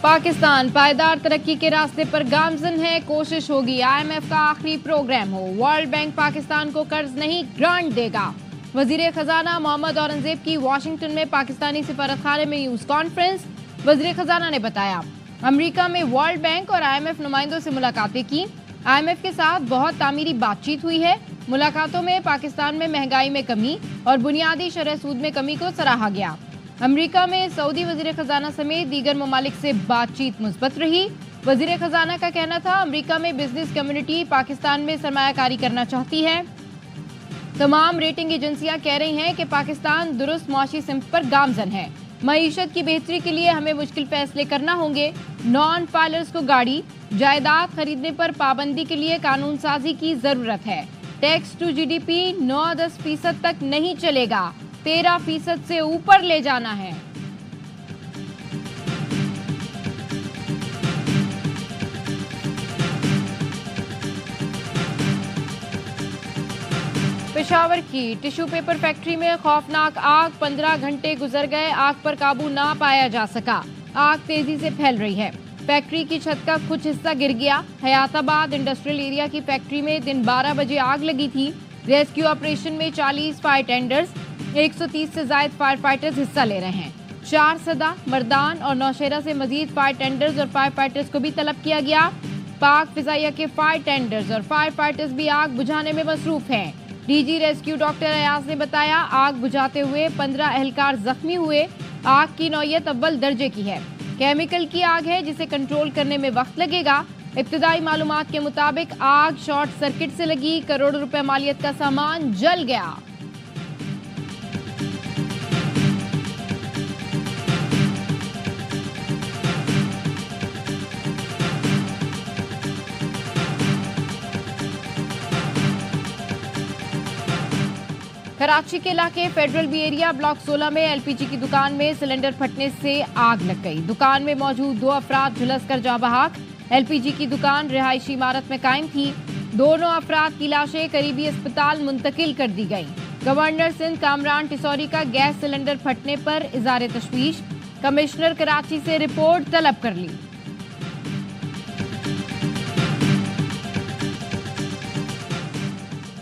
पाकिस्तान पायदार तरक्की के रास्ते पर गामजन है। कोशिश होगी IMF का आखिरी प्रोग्राम हो। वर्ल्ड बैंक पाकिस्तान को कर्ज नहीं ग्रांट देगा। वजीर खजाना मोहम्मद औरंगजेब की वाशिंगटन में पाकिस्तानी सिफारतखाने में न्यूज कॉन्फ्रेंस। वजीर खजाना ने बताया अमेरिका में वर्ल्ड बैंक और IMF नुमाइंदों से मुलाकातें की। IMF के साथ बहुत तामीरी बातचीत हुई है। मुलाकातों में पाकिस्तान में महंगाई में कमी और बुनियादी शरह सूद में कमी को सराहा गया। अमेरिका में सऊदी वजीर खजाना समेत दीगर ममालिक से बातचीत मुस्बत रही। वजीर खजाना का कहना था अमेरिका में बिजनेस कम्युनिटी पाकिस्तान में सरमायाकारी करना चाहती है। तमाम रेटिंग एजेंसियां कह रही हैं कि पाकिस्तान दुरुस्त मुआशी सिमत पर गामजन है। मईशत की बेहतरी के लिए हमें मुश्किल फैसले करना होंगे। नॉन फाइलर्स को गाड़ी जायदाद खरीदने पर पाबंदी के लिए कानून साजी की जरूरत है। टैक्स टू GDP 9-10% तक नहीं चलेगा, 13% से ऊपर ले जाना है। पेशावर की टिश्यू पेपर फैक्ट्री में खौफनाक आग, 15 घंटे गुजर गए, आग पर काबू ना पाया जा सका। आग तेजी से फैल रही है। फैक्ट्री की छत का कुछ हिस्सा गिर गया। हयाताबाद इंडस्ट्रियल एरिया की फैक्ट्री में दिन 12 बजे आग लगी थी। रेस्क्यू ऑपरेशन में 40 फायर टेंडर्स, 130 से ज्यादा फायर फाइटर्स हिस्सा ले रहे हैं। 4 सदा, मर्दान और नौशेरा से मजीद फायर टेंडर्स और फायर फाइटर्स को भी तलब किया गया। पाक फिजाइया के फायर टेंडर्स और फायर फाइटर्स भी आग बुझाने में मसरूफ हैं। DG रेस्क्यू डॉक्टर अयाज ने बताया आग बुझाते हुए 15 एहलकार जख्मी हुए। आग की नौयत अव्वल दर्जे की है। केमिकल की आग है जिसे कंट्रोल करने में वक्त लगेगा। इब्तिदाई मालूमात के मुताबिक आग शॉर्ट सर्किट से लगी। करोड़ों रुपए मालियत का सामान जल गया। कराची के इलाके फेडरल बी एरिया ब्लॉक 16 में LPG की दुकान में सिलेंडर फटने से आग लग गई। दुकान में मौजूद 2 अफराद झुलसकर जाँ बहक। LPG की दुकान रिहायशी इमारत में कायम थी। दोनों अफराद की लाशें करीबी अस्पताल मुंतकिल कर दी गई। गवर्नर सिंध कामरान टिसौरी का गैस सिलेंडर फटने पर इज़हार तशवीश। कमिश्नर कराची से रिपोर्ट तलब कर ली।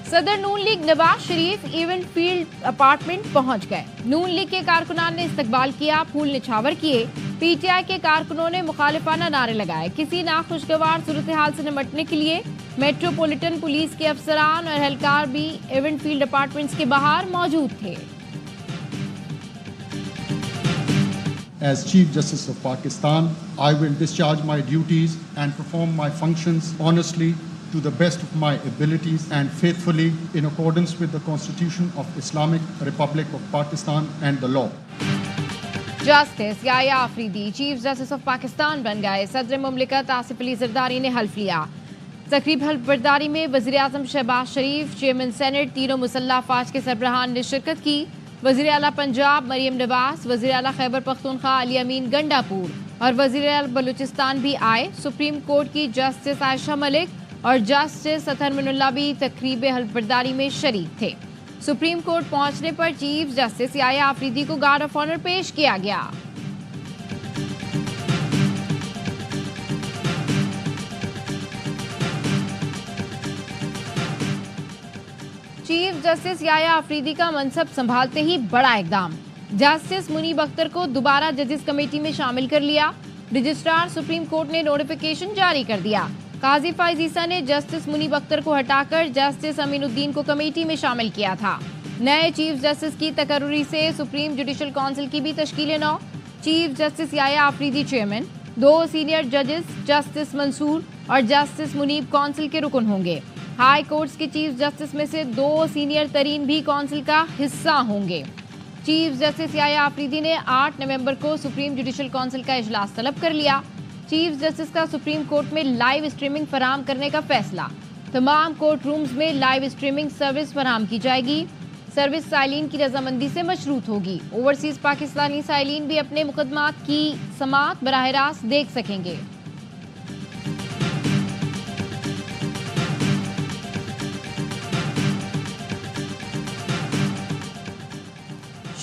सदर नून league Nawaz Sharif event field apartment पहुंच गए। नून लीग के कारकुनान ने इस्तकबाल किया, फूल निछावर किए। PTI के कारकुनों ने मुखालिफाना नारे लगाए। किसी नाखुशगवार सूरत हाल से निपटने के लिए मेट्रोपॉलिटन पुलिस के अफसरान और एहलकार भी इवेंट फील्ड अपार्टमेंट्स के बाहर मौजूद थे। As Chief Justice of Pakistan, I will discharge my duties and perform my functions honestly, to the best of my abilities and faithfully in accordance with the Constitution of Islamic Republic of Pakistan and the law. Justice Yahya Afridi chief justice of Pakistan बन गए। सदर मुमलिकत आसिफ अली जरदारी ने हल्फ लिया। तकरीब हल्फबरदारी में वज़ीर आज़म शहबाज शरीफ, chairman senate, तीनों मुसल्लह अफवाज के सरबराहान ने शिरकत की। वज़ीर आला पंजाब मरियम नवाज, वज़ीर आला खैबर पख्तूनख्वा अली अमीन गंडापुर और वज़ीर आला बलूचिस्तान भी आए। सुप्रीम कोर्ट की जस्टिस आयशा मलिक और जस्टिस अतहर मिनुल्लाह भी तकरीब हल्फबरदारी में शरीक थे। सुप्रीम कोर्ट पहुंचने पर चीफ जस्टिस याया आफरीदी को गार्ड ऑफ ऑनर पेश किया गया। चीफ जस्टिस याया आफरीदी का मनसब संभालते ही बड़ा इकदाम। जस्टिस मुनीब अख्तर को दोबारा जजेस कमेटी में शामिल कर लिया। रजिस्ट्रार सुप्रीम कोर्ट ने नोटिफिकेशन जारी कर दिया। काजी फाइज ईसा ने जस्टिस मुनीब अख्तर को हटाकर जस्टिस अमीनुद्दीन को कमेटी में शामिल किया था। नए चीफ जस्टिस की तकर्री से सुप्रीम जुडिशल काउंसिल की भी तश्कील नौ। Chief justice Yahya Afridi chairman, 2 senior जजेस जस्टिस मंसूर और जस्टिस मुनीब काउंसिल के रुकन होंगे। हाई कोर्ट्स के चीफ जस्टिस में से 2 सीनियर तरीन भी काउंसिल का हिस्सा होंगे। चीफ जस्टिस याया आफरीदी ने 8 नवंबर को सुप्रीम जुडिशल काउंसिल का इजलास तलब कर लिया। चीफ जस्टिस का सुप्रीम कोर्ट में लाइव स्ट्रीमिंग फराहम करने का फैसला। तमाम कोर्ट रूम्स में लाइव स्ट्रीमिंग सर्विस फराहम की जाएगी। सर्विस साइलिन की रजामंदी से मशरूत होगी। ओवरसीज पाकिस्तानी साइलिन भी अपने मुकदमात की समाअत बराह रास्त देख सकेंगे।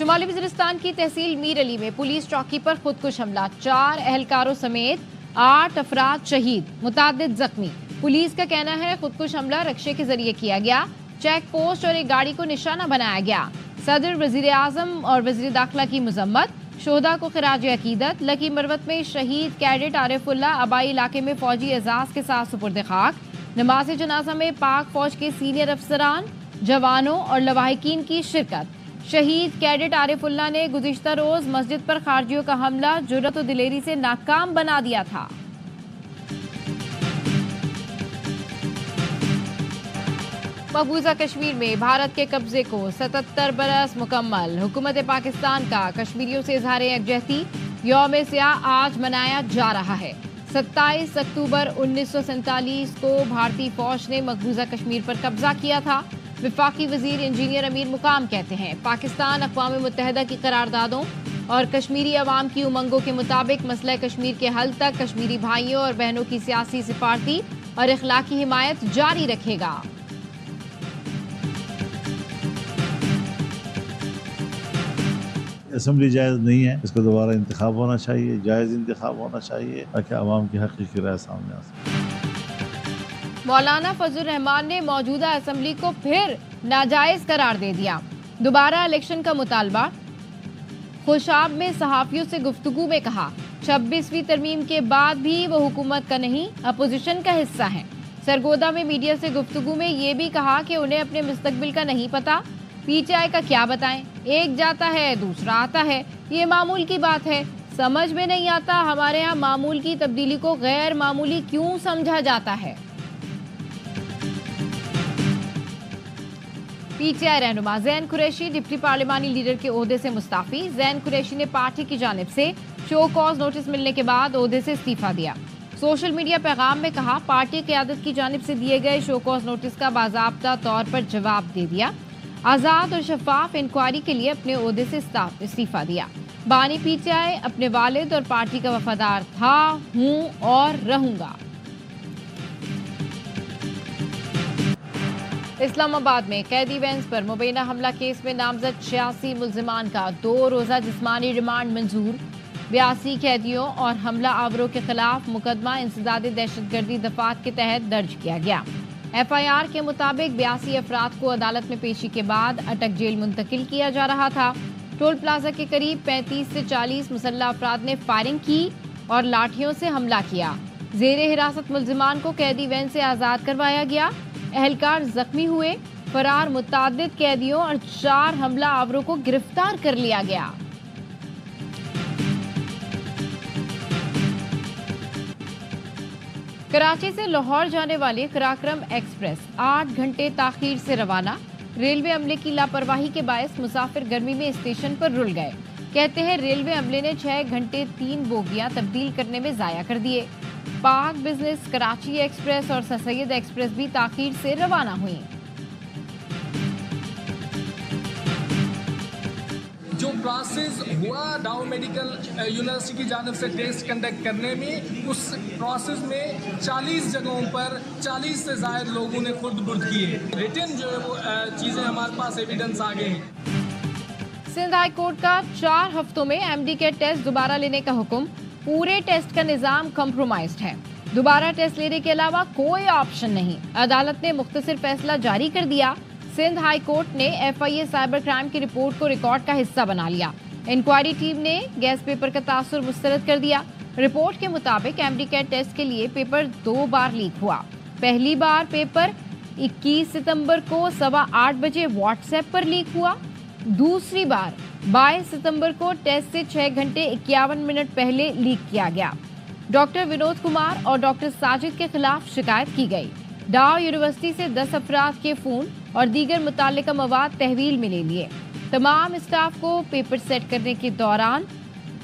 शुमाली वज़ीरिस्तान की तहसील मीर अली में पुलिस चौकी पर खुदकुश हमला, 4 एहलकारों समेत 8 अफराद शहीद, मुतादिद जख्मी। पुलिस का कहना है खुदकुश हमला रक्शे के जरिए किया गया। चेक पोस्ट और एक गाड़ी को निशाना बनाया गया। सदर, वजीर आजम और वजीर दाखिला की मजम्मत, शोहदा को खिराज अकीदत। लकी मरवत में शहीद कैडेट आरिफुल्ला आबाई इलाके में फौजी एजाज के साथ सुपुर्द खाक। नमाज जनाजा में पाक फौज के सीनियर अफसरान, जवानों और लवाहिकीन की शिरकत। शहीद कैडेट आरिफुल्ला ने गुज़िश्ता रोज मस्जिद पर खारजियों का हमला जुर्रत और दिलेरी से नाकाम बना दिया था। मकबूजा कश्मीर में भारत के कब्जे को 77 बरस मुकम्मल। हुकूमत पाकिस्तान का कश्मीरियों से इजहार यकजहती यौम सियाह आज मनाया जा रहा है। 27 अक्टूबर 1947 को भारतीय फौज ने मकबूजा कश्मीर पर कब्जा किया था। वफाकी वजीर इंजीनियर अमीर मुकाम कहते हैं पाकिस्तान अक़वाम मुत्तहिदा की करारदादों और कश्मीरी अवाम की उमंगों के मुताबिक मसला कश्मीर के हल तक कश्मीरी भाइयों और बहनों की सियासी, सिफारती और इखलाकी हिमायत जारी रखेगा। असम्बली जायज़ नहीं है, इसको दोबारा इंतखाब होना चाहिए, जायज़ इंतखाब होना चाहिए ताकि आवाम की हकीकी राय सामने आ सके। मौलाना फजल रहमान ने मौजूदा असम्बली को फिर नाजायज करार दे दिया। दोबारा इलेक्शन का मुतालबा। खुशाब में सहाफियों से गुफ्तगू में कहा 26वीं तरमीम के बाद भी वो हुकूमत का नहीं, अपोजिशन का हिस्सा है। सरगोदा में मीडिया से गुफ्तगू में ये भी कहा कि उन्हें अपने मुस्तकबिल का नहीं पता। पीटीआई का क्या बताएं, एक जाता है दूसरा आता है, ये मामूल की बात है। समझ में नहीं आता हमारे यहाँ मामूल की तब्दीली को गैर मामूली क्यों समझा जाता है। पीटीआई रहनुमा जैन कुरैशी डिप्टी पार्लिमानी लीडर के ओहदे से मुस्ताफी। जैन कुरैशी ने पार्टी की जानिब से शो कॉज नोटिस मिलने के बाद ओहदे से इस्तीफा दिया। सोशल मीडिया पैगाम में कहा पार्टी क़यादत की जानिब से दिए गए शो कॉज नोटिस का बाज़ाब्ता तौर पर जवाब दे दिया। आज़ाद और शफाफ इंक्वायरी के लिए अपने ओहदे से इस्तीफा दिया। बानी पीटीआई अपने वालिद और पार्टी का वफादार था, हूँ और रहूंगा। इस्लामाबाद में कैदी वैंस पर मुबैना हमला केस में नामजद 86 मुल्जिमान का 2 रोज़ा जिस्मानी रिमांड मंजूर। 82 कैदियों और हमला आवरों के खिलाफ मुकदमा इंसदाद दहशतगर्दी दफात के तहत दर्ज किया गया। FIR के मुताबिक 82 अफराद को अदालत में पेशी के बाद अटक जेल मुंतकिल किया जा रहा था। टोल प्लाजा के करीब 35 से 40 मुसल्लह अफराद ने फायरिंग की और लाठियों से हमला किया। जेर हिरासत मुल्जिमान को कैदी वैन से आज़ाद करवाया गया। एहलकार जख्मी हुए। फरार मुतादिद कैदियों और 4 हमला आवरों को गिरफ्तार कर लिया गया। कराची से लाहौर जाने वाली कराक्रम एक्सप्रेस 8 घंटे ताखीर से रवाना। रेलवे अमले की लापरवाही के बायस मुसाफिर गर्मी में स्टेशन पर रुल गए। कहते हैं रेलवे अमले ने 6 घंटे 3 बोगियां तब्दील करने में जाया कर दिए। पाक बिजनेस कराची एक्सप्रेस और सर सैयद एक्सप्रेस भी ताखीर से रवाना हुई। जो प्रोसेस हुआ डाउ मेडिकल यूनिवर्सिटी की जानिब से टेस्ट कंडक्ट करने में, उस प्रोसेस में 40 जगहों पर 40 से ज़ायद लोगों ने खुर्द बुर्द किए। रिटन जो है वो चीज़ें हमारे पास एविडेंस आ गए हैं। सिंध हाई कोर्ट का 4 हफ्तों में MD के टेस्ट दोबारा लेने का हुक्म। पूरे टेस्ट का निज़ाम कॉम्प्रोमाइज्ड है। दोबारा टेस्ट लेने के अलावा कोई ऑप्शन नहीं। अदालत ने मुख्तसर फैसला जारी कर दिया। सिंध हाई कोर्ट ने FIA साइबर क्राइम की रिपोर्ट को रिकॉर्ड का हिस्सा बना लिया। इंक्वायरी टीम ने गैस पेपर का तासुर मुस्तरद कर दिया। रिपोर्ट के मुताबिक MD कैट टेस्ट के लिए पेपर 2 बार लीक हुआ। पहली बार पेपर 21 सितंबर को 8:15 बजे व्हाट्सएप पर लीक हुआ। दूसरी बार 22 सितंबर को टेस्ट से 6 घंटे 51 मिनट पहले लीक किया गया। डॉक्टर विनोद कुमार और डॉक्टर साजिद के खिलाफ शिकायत की गई। डाउ यूनिवर्सिटी से 10 अफराद के फोन और दीगर मुताल्लिका मवाद तहवील में ले लिए। तमाम स्टाफ को पेपर सेट करने के दौरान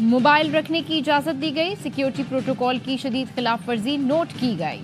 मोबाइल रखने की इजाजत दी गई। सिक्योरिटी प्रोटोकॉल की शदीद खिलाफ वर्जी नोट की गई।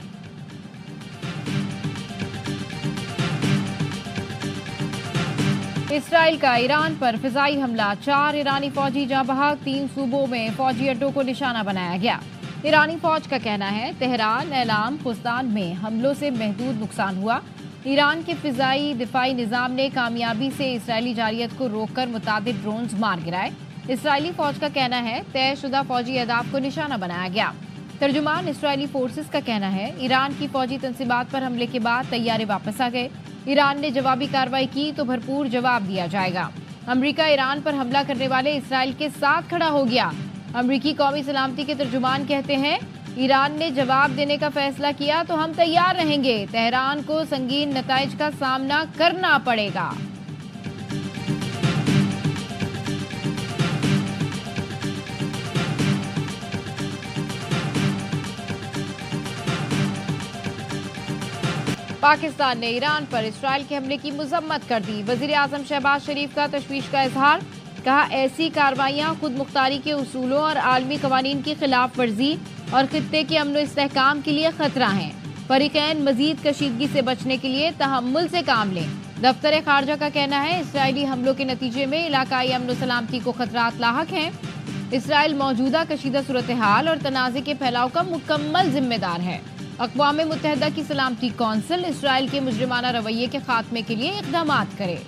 इसराइल का ईरान पर फिजाई हमला, 4 ईरानी फौजी जाँ बहक, 3 सूबों में फौजी अड्डों को निशाना बनाया गया। ईरानी फौज का कहना है तेहरान, एलाम, खुस्तान में हमलों से महदूद नुकसान हुआ। ईरान के फिजाई दिफाई निजाम ने कामयाबी से इसराइली जारियत को रोककर मुतादिद ड्रोन्स मार गिराए। इसराइली फौज का कहना है तयशुदा फौजी अहदाफ को निशाना बनाया गया। तर्जुमान इसराइली फोर्सेस का कहना है ईरान की फौजी तंसीबात पर हमले के बाद तैयारे वापस आ गए। ईरान ने जवाबी कार्रवाई की तो भरपूर जवाब दिया जाएगा। अमेरिका ईरान पर हमला करने वाले इसराइल के साथ खड़ा हो गया। अमेरिकी कौमी सलामती के तर्जुमान कहते हैं ईरान ने जवाब देने का फैसला किया तो हम तैयार रहेंगे। तेहरान को संगीन नताइज का सामना करना पड़ेगा। पाकिस्तान ने ईरान पर इसराइल के हमले की मजम्मत कर दी। वजीर आजम शहबाज शरीफ का तशवीश का इजहार, कहा ऐसी कार्रवाइयां खुद मुख्तारी के उसूलों और आलमी कवानीन की खिलाफ वर्जी और खित्ते के अमन इस्तेहकाम के लिए खतरा हैं। फरीकैन मजीद कशीदगी से बचने के लिए तहम्मुल से काम लें। दफ्तर खारजा का कहना है इसराइली हमलों के नतीजे में इलाकाई अमन सलामती को खतरात लाहक हैं। इसराइल मौजूदा कशीदा सूरत हाल और तनाज़े के फैलाव का मुकम्मल जिम्मेदार है। अक़वाम मुत्तहिदा की सलामती कौंसिल इसराइल के मुजरिमाना रवैये के खात्मे के लिए इक़दाम करे।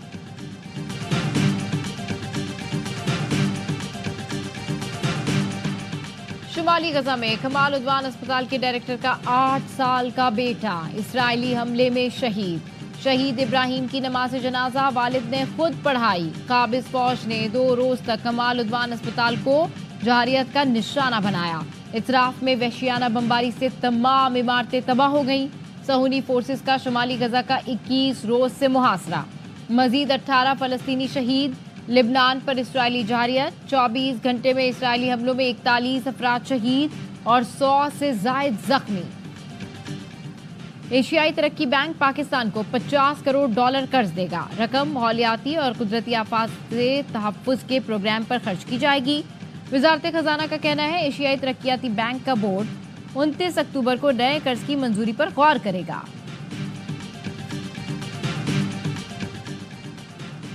शुमाली गजा में कमाल उद्वान अस्पताल के डायरेक्टर का 8 साल का बेटा इसराइली हमले में शहीद इब्राहिम की नमाज जनाजा वालिद ने खुद पढ़ाई। काबिज फौज ने 2 रोज तक कमाल उद्वान अस्पताल को जारियत का निशाना बनाया। इतराफ में वहशियाना बमबारी से तमाम इमारतें तबाह हो गईं। सहूनी फोर्सेस का शुमाली गजा का 21 रोज से मुहासरा। मजीद 18 फलस्तीनी शहीद। लिबनान पर इसराइली जारियत। 24 घंटे में इसराइली हमलों में 41 अफराद शहीद और 100 से जायद जख्मी। एशियाई तरक्की बैंक पाकिस्तान को $50 करोड़ कर्ज देगा। रकम माहौलियाती और कुदरती आफात से तहफ़्फ़ुज़ के प्रोग्राम पर खर्च की जाएगी। वजारत खजाना का कहना है एशियाई तरक्कियाती बैंक का बोर्ड 29 अक्टूबर को नए कर्ज की मंजूरी पर गौर करेगा।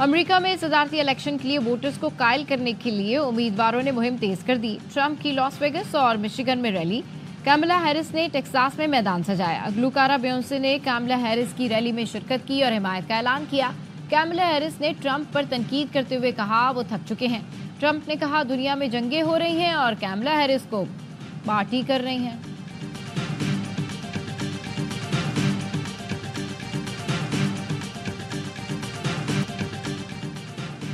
अमेरिका में सदारती इलेक्शन के लिए वोटर्स को कायल करने के लिए उम्मीदवारों ने मुहिम तेज कर दी। ट्रंप की लॉस वेगस और मिशिगन में रैली। कैमला हैरिस ने टेक्सास में मैदान सजाया। गुलकारा बेयोंसे ने कैमला हैरिस की रैली में शिरकत की और हिमायत का ऐलान किया। कैमला हैरिस ने ट्रंप पर तनकीद करते हुए कहा वो थक चुके हैं। ट्रंप ने कहा दुनिया में जंगें हो रही हैं और कैमला हैरिस को पार्टी कर रही हैं।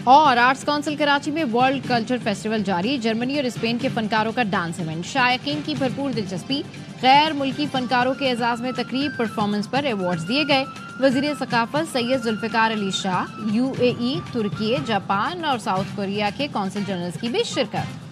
और आर्ट्स काउंसिल कराची में वर्ल्ड कल्चर फेस्टिवल जारी। जर्मनी और स्पेन के फनकारों का डांस इवेंट। शायकीन की भरपूर दिलचस्पी। गैर मुल्की फनकारों के एजाज में तकरीब परफॉर्मेंस पर अवार्ड्स दिए गए। वजीर सकाफत सैयद जुल्फ़िकार अली शाह, UAE, तुर्की, जापान और साउथ कोरिया के कौंसिल जनरल्स की भी शिरकत।